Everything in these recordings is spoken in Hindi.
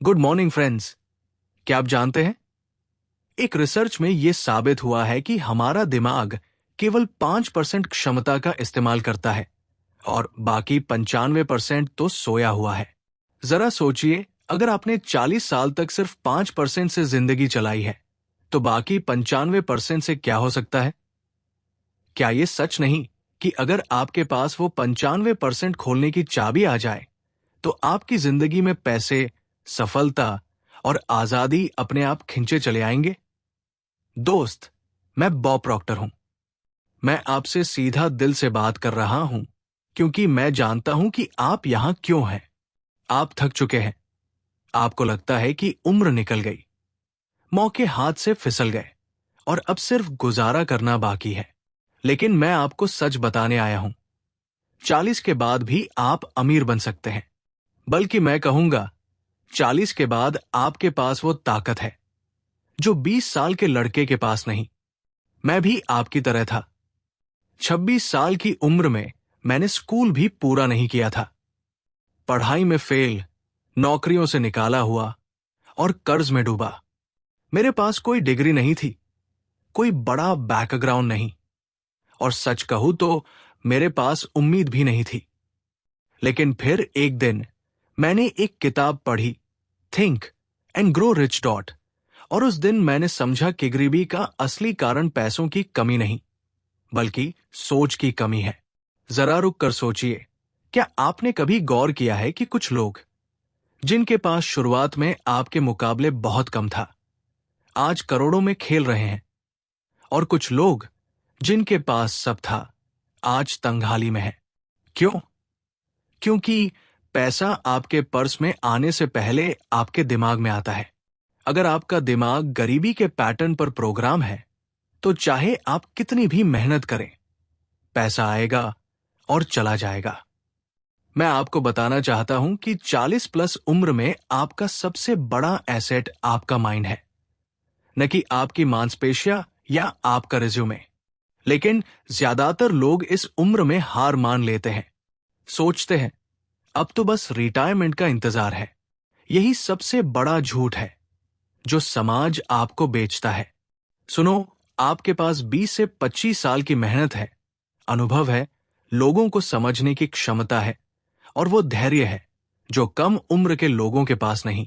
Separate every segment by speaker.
Speaker 1: Good morning friends. क्या आप जानते हैं, एक रिसर्च में यह साबित हुआ है कि हमारा दिमाग केवल 5% क्षमता का इस्तेमाल करता है और बाकी 95% तो सोया हुआ है। जरा सोचिए, अगर आपने 40 साल तक सिर्फ 5% से जिंदगी चलाई है तो बाकी 95% से क्या हो सकता है? क्या यह सच नहीं कि अगर आपके पास वो 95% खोलने की चाबी आ जाए तो आपकी जिंदगी में पैसे, सफलता और आजादी अपने आप खिंचे चले आएंगे? दोस्त, मैं बॉब प्रॉक्टर हूं। मैं आपसे सीधा दिल से बात कर रहा हूं क्योंकि मैं जानता हूं कि आप यहां क्यों हैं। आप थक चुके हैं। आपको लगता है कि उम्र निकल गई, मौके हाथ से फिसल गए और अब सिर्फ गुजारा करना बाकी है। लेकिन मैं आपको सच बताने आया हूं, 40 के बाद भी आप अमीर बन सकते हैं। बल्कि मैं कहूंगा, 40 के बाद आपके पास वो ताकत है जो 20 साल के लड़के के पास नहीं। मैं भी आपकी तरह था। 26 साल की उम्र में मैंने स्कूल भी पूरा नहीं किया था। पढ़ाई में फेल, नौकरियों से निकाला हुआ और कर्ज में डूबा। मेरे पास कोई डिग्री नहीं थी, कोई बड़ा बैकग्राउंड नहीं, और सच कहूं तो मेरे पास उम्मीद भी नहीं थी। लेकिन फिर एक दिन मैंने एक किताब पढ़ी, think and grow rich dot, और उस दिन मैंने समझा कि गरीबी का असली कारण पैसों की कमी नहीं, बल्कि सोच की कमी है। जरा रुक कर सोचिए, क्या आपने कभी गौर किया है कि कुछ लोग जिनके पास शुरुआत में आपके मुकाबले बहुत कम था, आज करोड़ों में खेल रहे हैं, और कुछ लोग जिनके पास सब था, आज तंगहाली में है। क्यों? क्योंकि पैसा आपके पर्स में आने से पहले आपके दिमाग में आता है। अगर आपका दिमाग गरीबी के पैटर्न पर प्रोग्राम है तो चाहे आप कितनी भी मेहनत करें, पैसा आएगा और चला जाएगा। मैं आपको बताना चाहता हूं कि 40 प्लस उम्र में आपका सबसे बड़ा एसेट आपका माइंड है, न कि आपकी मांसपेशियां या आपका रिज्यूमे। लेकिन ज्यादातर लोग इस उम्र में हार मान लेते हैं, सोचते हैं अब तो बस रिटायरमेंट का इंतजार है। यही सबसे बड़ा झूठ है जो समाज आपको बेचता है। सुनो, आपके पास 20 से 25 साल की मेहनत है, अनुभव है, लोगों को समझने की क्षमता है, और वो धैर्य है जो कम उम्र के लोगों के पास नहीं।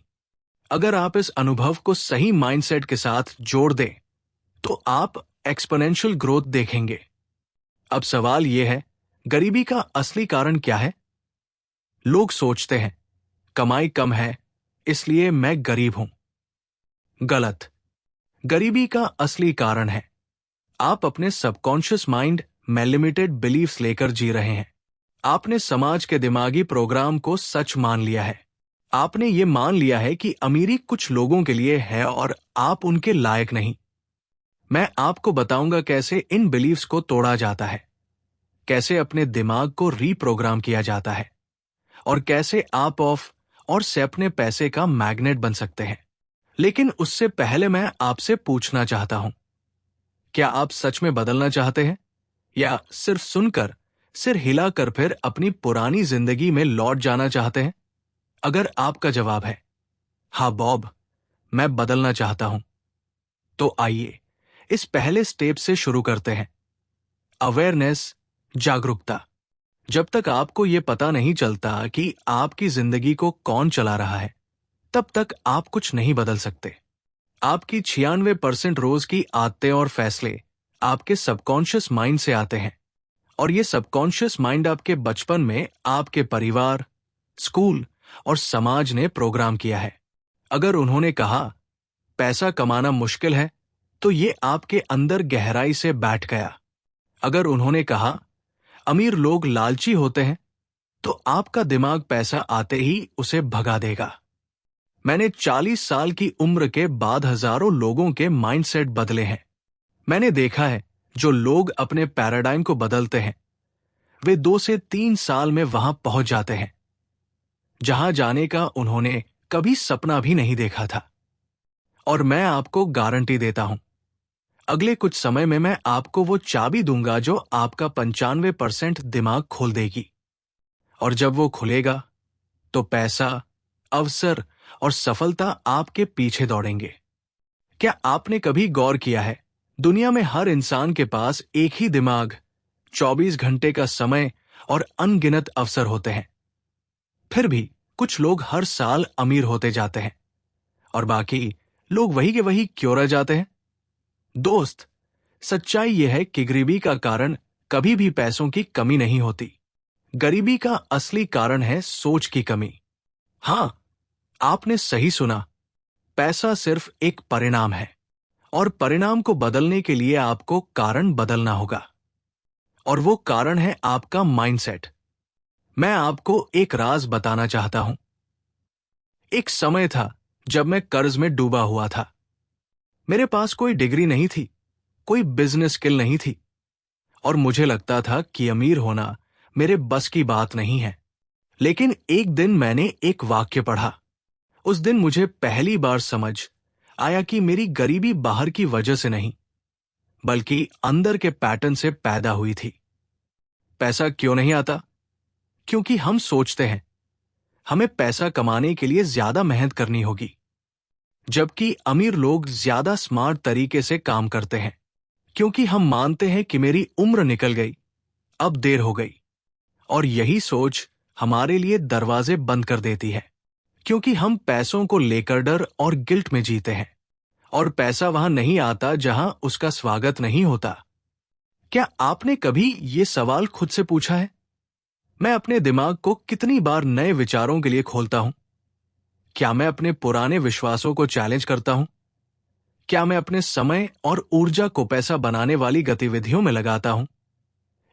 Speaker 1: अगर आप इस अनुभव को सही माइंडसेट के साथ जोड़ दें तो आप एक्सपोनेंशियल ग्रोथ देखेंगे। अब सवाल यह है, गरीबी का असली कारण क्या है? लोग सोचते हैं कमाई कम है इसलिए मैं गरीब हूं। गलत। गरीबी का असली कारण है आप अपने सबकॉन्शियस माइंड में लिमिटेड बिलीफ्स लेकर जी रहे हैं। आपने समाज के दिमागी प्रोग्राम को सच मान लिया है। आपने ये मान लिया है कि अमीरी कुछ लोगों के लिए है और आप उनके लायक नहीं। मैं आपको बताऊंगा कैसे इन बिलीफ्स को तोड़ा जाता है, कैसे अपने दिमाग को रीप्रोग्राम किया जाता है, और कैसे आप ऑफ और से अपने पैसे का मैग्नेट बन सकते हैं। लेकिन उससे पहले मैं आपसे पूछना चाहता हूं, क्या आप सच में बदलना चाहते हैं या सिर्फ सुनकर, सिर हिलाकर फिर अपनी पुरानी जिंदगी में लौट जाना चाहते हैं? अगर आपका जवाब है हाँ बॉब, मैं बदलना चाहता हूं, तो आइए इस पहले स्टेप से शुरू करते हैं। अवेयरनेस, जागरूकता। जब तक आपको यह पता नहीं चलता कि आपकी जिंदगी को कौन चला रहा है, तब तक आप कुछ नहीं बदल सकते। आपकी 96% रोज की आदतें और फैसले आपके सबकॉन्शियस माइंड से आते हैं, और ये सबकॉन्शियस माइंड आपके बचपन में आपके परिवार, स्कूल और समाज ने प्रोग्राम किया है। अगर उन्होंने कहा पैसा कमाना मुश्किल है, तो ये आपके अंदर गहराई से बैठ गया। अगर उन्होंने कहा अमीर लोग लालची होते हैं, तो आपका दिमाग पैसा आते ही उसे भगा देगा। मैंने 40 साल की उम्र के बाद हजारों लोगों के माइंडसेट बदले हैं। मैंने देखा है जो लोग अपने पैराडाइम को बदलते हैं, वे 2 से 3 साल में वहां पहुंच जाते हैं जहां जाने का उन्होंने कभी सपना भी नहीं देखा था। और मैं आपको गारंटी देता हूं, अगले कुछ समय में मैं आपको वो चाबी दूंगा जो आपका 95% दिमाग खोल देगी। और जब वो खुलेगा तो पैसा, अवसर और सफलता आपके पीछे दौड़ेंगे। क्या आपने कभी गौर किया है, दुनिया में हर इंसान के पास एक ही दिमाग, 24 घंटे का समय और अनगिनत अवसर होते हैं। फिर भी कुछ लोग हर साल अमीर होते जाते हैं और बाकी लोग वही के वही क्यों रह जाते हैं? दोस्त, सच्चाई यह है कि गरीबी का कारण कभी भी पैसों की कमी नहीं होती। गरीबी का असली कारण है सोच की कमी। हां, आपने सही सुना। पैसा सिर्फ एक परिणाम है और परिणाम को बदलने के लिए आपको कारण बदलना होगा। और वो कारण है आपका माइंडसेट। मैं आपको एक राज बताना चाहता हूं। एक समय था जब मैं कर्ज में डूबा हुआ था। मेरे पास कोई डिग्री नहीं थी, कोई बिजनेस स्किल नहीं थी और मुझे लगता था कि अमीर होना मेरे बस की बात नहीं है। लेकिन एक दिन मैंने एक वाक्य पढ़ा। उस दिन मुझे पहली बार समझ आया कि मेरी गरीबी बाहर की वजह से नहीं, बल्कि अंदर के पैटर्न से पैदा हुई थी। पैसा क्यों नहीं आता? क्योंकि हम सोचते हैं हमें पैसा कमाने के लिए ज्यादा मेहनत करनी होगी, जबकि अमीर लोग ज्यादा स्मार्ट तरीके से काम करते हैं। क्योंकि हम मानते हैं कि मेरी उम्र निकल गई, अब देर हो गई, और यही सोच हमारे लिए दरवाजे बंद कर देती है। क्योंकि हम पैसों को लेकर डर और गिल्ट में जीते हैं और पैसा वहां नहीं आता जहां उसका स्वागत नहीं होता। क्या आपने कभी ये सवाल खुद से पूछा है? मैं अपने दिमाग को कितनी बार नए विचारों के लिए खोलता हूं? क्या मैं अपने पुराने विश्वासों को चैलेंज करता हूं? क्या मैं अपने समय और ऊर्जा को पैसा बनाने वाली गतिविधियों में लगाता हूं?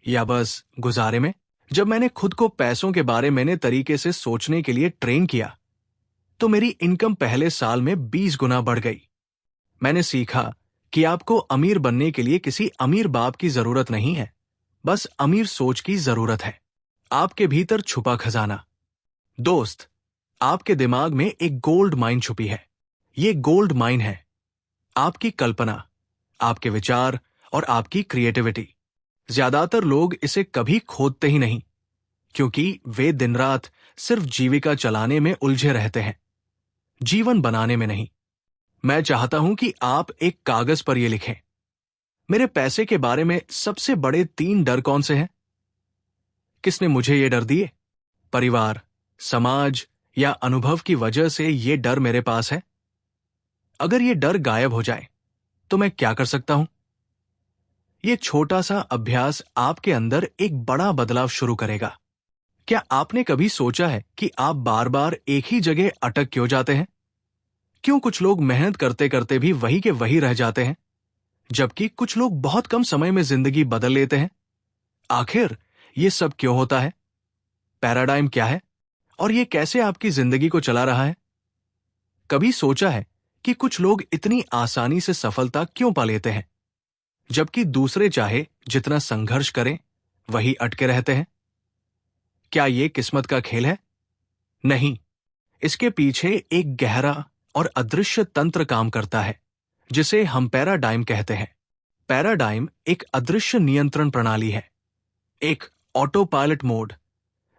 Speaker 1: या बस गुजारे में? जब मैंने खुद को पैसों के बारे में तरीके से सोचने के लिए ट्रेन किया, तो मेरी इनकम पहले साल में 20 गुना बढ़ गई। मैंने सीखा कि आपको अमीर बनने के लिए किसी अमीर बाप की जरूरत नहीं है, बस अमीर सोच की जरूरत है। आपके भीतर छुपा खजाना। दोस्त, आपके दिमाग में एक गोल्ड माइन छुपी है। ये गोल्ड माइन है आपकी कल्पना, आपके विचार और आपकी क्रिएटिविटी। ज्यादातर लोग इसे कभी खोदते ही नहीं, क्योंकि वे दिन रात सिर्फ जीविका चलाने में उलझे रहते हैं, जीवन बनाने में नहीं। मैं चाहता हूं कि आप एक कागज पर यह लिखें, मेरे पैसे के बारे में सबसे बड़े 3 डर कौन से हैं? किसने मुझे ये डर दिए? परिवार, समाज या अनुभव की वजह से ये डर मेरे पास है? अगर ये डर गायब हो जाए तो मैं क्या कर सकता हूं? ये छोटा सा अभ्यास आपके अंदर एक बड़ा बदलाव शुरू करेगा। क्या आपने कभी सोचा है कि आप बार बार एक ही जगह अटक क्यों जाते हैं? क्यों कुछ लोग मेहनत करते करते भी वही के वही रह जाते हैं, जबकि कुछ लोग बहुत कम समय में जिंदगी बदल लेते हैं? आखिर ये सब क्यों होता है? पैराडाइम क्या है और ये कैसे आपकी जिंदगी को चला रहा है? कभी सोचा है कि कुछ लोग इतनी आसानी से सफलता क्यों पा लेते हैं, जबकि दूसरे चाहे जितना संघर्ष करें वही अटके रहते हैं? क्या ये किस्मत का खेल है? नहीं, इसके पीछे एक गहरा और अदृश्य तंत्र काम करता है, जिसे हम पैराडाइम कहते हैं। पैराडाइम एक अदृश्य नियंत्रण प्रणाली है, एक ऑटो पायलट मोड,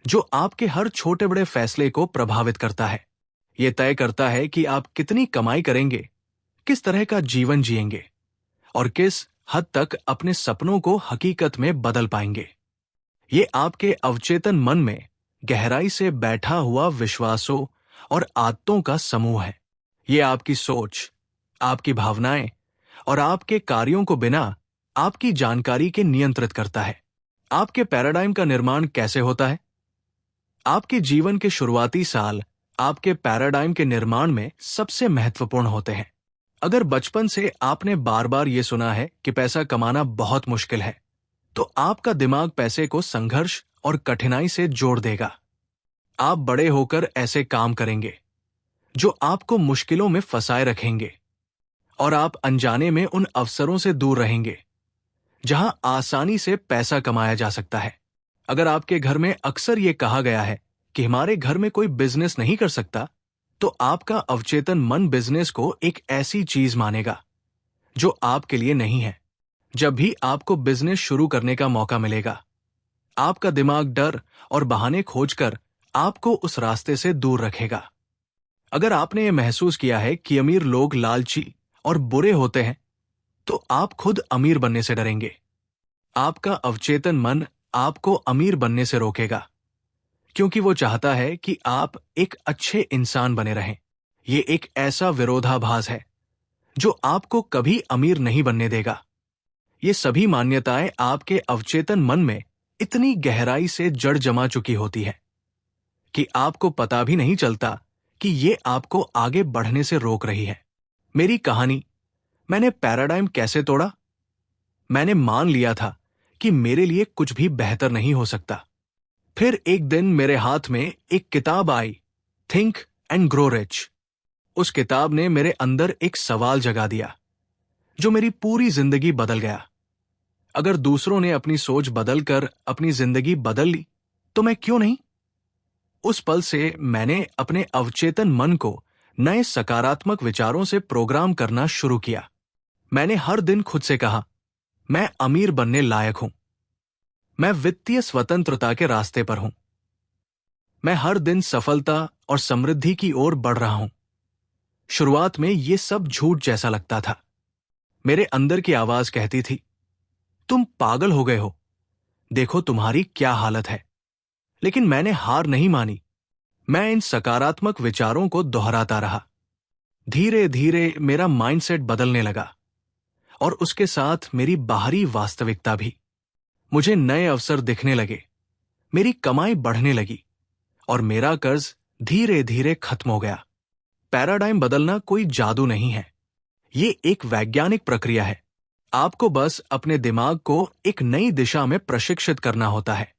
Speaker 1: जो आपके हर छोटे बड़े फैसले को प्रभावित करता है। यह तय करता है कि आप कितनी कमाई करेंगे, किस तरह का जीवन जिएंगे और किस हद तक अपने सपनों को हकीकत में बदल पाएंगे। ये आपके अवचेतन मन में गहराई से बैठा हुआ विश्वासों और आदतों का समूह है। ये आपकी सोच, आपकी भावनाएं और आपके कार्यों को बिना आपकी जानकारी के नियंत्रित करता है। आपके पैराडाइम का निर्माण कैसे होता है? आपके जीवन के शुरुआती साल आपके पैराडाइम के निर्माण में सबसे महत्वपूर्ण होते हैं। अगर बचपन से आपने बार बार ये सुना है कि पैसा कमाना बहुत मुश्किल है, तो आपका दिमाग पैसे को संघर्ष और कठिनाई से जोड़ देगा। आप बड़े होकर ऐसे काम करेंगे जो आपको मुश्किलों में फंसाए रखेंगे और आप अनजाने में उन अवसरों से दूर रहेंगे जहां आसानी से पैसा कमाया जा सकता है। अगर आपके घर में अक्सर ये कहा गया है कि हमारे घर में कोई बिजनेस नहीं कर सकता, तो आपका अवचेतन मन बिजनेस को एक ऐसी चीज मानेगा जो आपके लिए नहीं है। जब भी आपको बिजनेस शुरू करने का मौका मिलेगा, आपका दिमाग डर और बहाने खोजकर आपको उस रास्ते से दूर रखेगा। अगर आपने ये महसूस किया है कि अमीर लोग लालची और बुरे होते हैं, तो आप खुद अमीर बनने से डरेंगे। आपका अवचेतन मन आपको अमीर बनने से रोकेगा, क्योंकि वो चाहता है कि आप एक अच्छे इंसान बने रहें। ये एक ऐसा विरोधाभास है जो आपको कभी अमीर नहीं बनने देगा। ये सभी मान्यताएं आपके अवचेतन मन में इतनी गहराई से जड़ जमा चुकी होती है कि आपको पता भी नहीं चलता कि ये आपको आगे बढ़ने से रोक रही है। मेरी कहानी, मैंने पैराडाइम कैसे तोड़ा? मैंने मान लिया था कि मेरे लिए कुछ भी बेहतर नहीं हो सकता। फिर एक दिन मेरे हाथ में एक किताब आई, थिंक एंड ग्रो रिच। उस किताब ने मेरे अंदर एक सवाल जगा दिया जो मेरी पूरी जिंदगी बदल गया। अगर दूसरों ने अपनी सोच बदलकर अपनी जिंदगी बदल ली, तो मैं क्यों नहीं? उस पल से मैंने अपने अवचेतन मन को नए सकारात्मक विचारों से प्रोग्राम करना शुरू किया। मैंने हर दिन खुद से कहा, मैं अमीर बनने लायक हूं। मैं वित्तीय स्वतंत्रता के रास्ते पर हूं। मैं हर दिन सफलता और समृद्धि की ओर बढ़ रहा हूं। शुरुआत में यह सब झूठ जैसा लगता था। मेरे अंदर की आवाज कहती थी, तुम पागल हो गए हो, देखो तुम्हारी क्या हालत है। लेकिन मैंने हार नहीं मानी। मैं इन सकारात्मक विचारों को दोहराता रहा। धीरे धीरे मेरा माइंडसेट बदलने लगा और उसके साथ मेरी बाहरी वास्तविकता भी। मुझे नए अवसर दिखने लगे, मेरी कमाई बढ़ने लगी और मेरा कर्ज धीरे धीरे खत्म हो गया। पैराडाइम बदलना कोई जादू नहीं है, ये एक वैज्ञानिक प्रक्रिया है। आपको बस अपने दिमाग को एक नई दिशा में प्रशिक्षित करना होता है।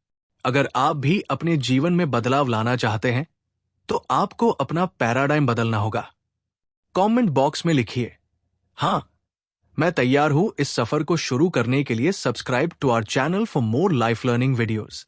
Speaker 1: अगर आप भी अपने जीवन में बदलाव लाना चाहते हैं, तो आपको अपना पैराडाइम बदलना होगा। कमेंट बॉक्स में लिखिए, हां, मैं तैयार हूं इस सफर को शुरू करने के लिए। Subscribe to our channel for more life learning videos.